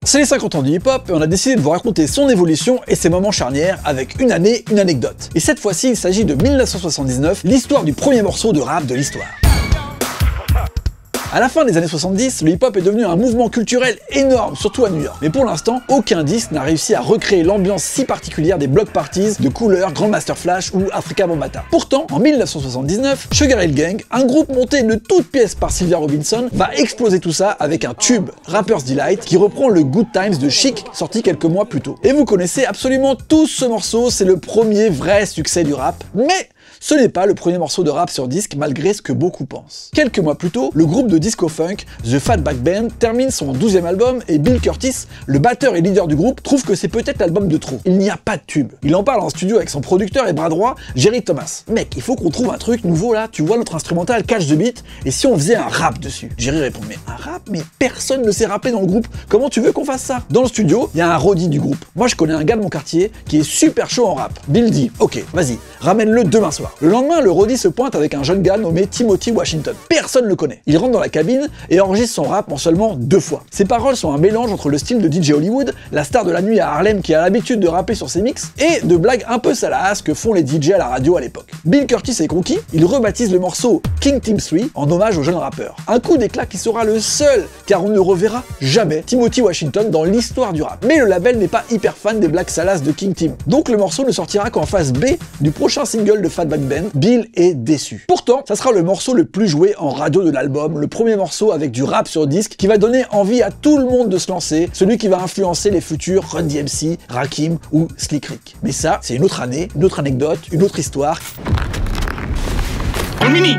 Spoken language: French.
C'est les 50 ans du hip-hop et on a décidé de vous raconter son évolution et ses moments charnières avec une année, une anecdote. Et cette fois-ci, il s'agit de 1979, l'histoire du premier morceau de rap de l'histoire. À la fin des années 70, le hip-hop est devenu un mouvement culturel énorme, surtout à New York. Mais pour l'instant, aucun disque n'a réussi à recréer l'ambiance si particulière des block parties de Cooleur, Grandmaster Flash ou Afrika Bambaataa. Pourtant, en 1979, Sugar Hill Gang, un groupe monté de toutes pièces par Sylvia Robinson, va exploser tout ça avec un tube, Rapper's Delight, qui reprend le Good Times de Chic, sorti quelques mois plus tôt. Et vous connaissez absolument tous ce morceau, c'est le premier vrai succès du rap, mais ce n'est pas le premier morceau de rap sur disque malgré ce que beaucoup pensent. Quelques mois plus tôt, le groupe de disco-funk The Fatback Band termine son 12e album et Bill Curtis, le batteur et leader du groupe, trouve que c'est peut-être l'album de trop. Il n'y a pas de tube. Il en parle en studio avec son producteur et bras droit, Jerry Thomas. Mec, il faut qu'on trouve un truc nouveau là, tu vois notre instrumental Catch the Beat, et si on faisait un rap dessus? Jerry répond, mais un rap? Mais personne ne sait rapper dans le groupe, comment tu veux qu'on fasse ça? Dans le studio, il y a un roadie du groupe. Moi je connais un gars de mon quartier qui est super chaud en rap. Bill dit, ok, vas-y, ramène-le demain soir. Le lendemain, le roadie se pointe avec un jeune gars nommé Timothy Washington. Personne ne le connaît. Il rentre dans la cabine et enregistre son rap en seulement 2 fois. Ses paroles sont un mélange entre le style de DJ Hollywood, la star de la nuit à Harlem qui a l'habitude de rapper sur ses mix, et de blagues un peu salaces que font les DJ à la radio à l'époque. Bill Curtis est conquis, il rebaptise le morceau King Team 3 en hommage au jeune rappeur. Un coup d'éclat qui sera le seul, car on ne reverra jamais Timothy Washington dans l'histoire du rap. Mais le label n'est pas hyper fan des blagues salaces de King Team. Donc le morceau ne sortira qu'en phase B du prochain single de Fatback Band. Bill est déçu. Pourtant, ça sera le morceau le plus joué en radio de l'album, le premier morceau avec du rap sur disque qui va donner envie à tout le monde de se lancer, celui qui va influencer les futurs Run DMC, Rakim ou Slick Rick. Mais ça, c'est une autre année, une autre anecdote, une autre histoire. Mini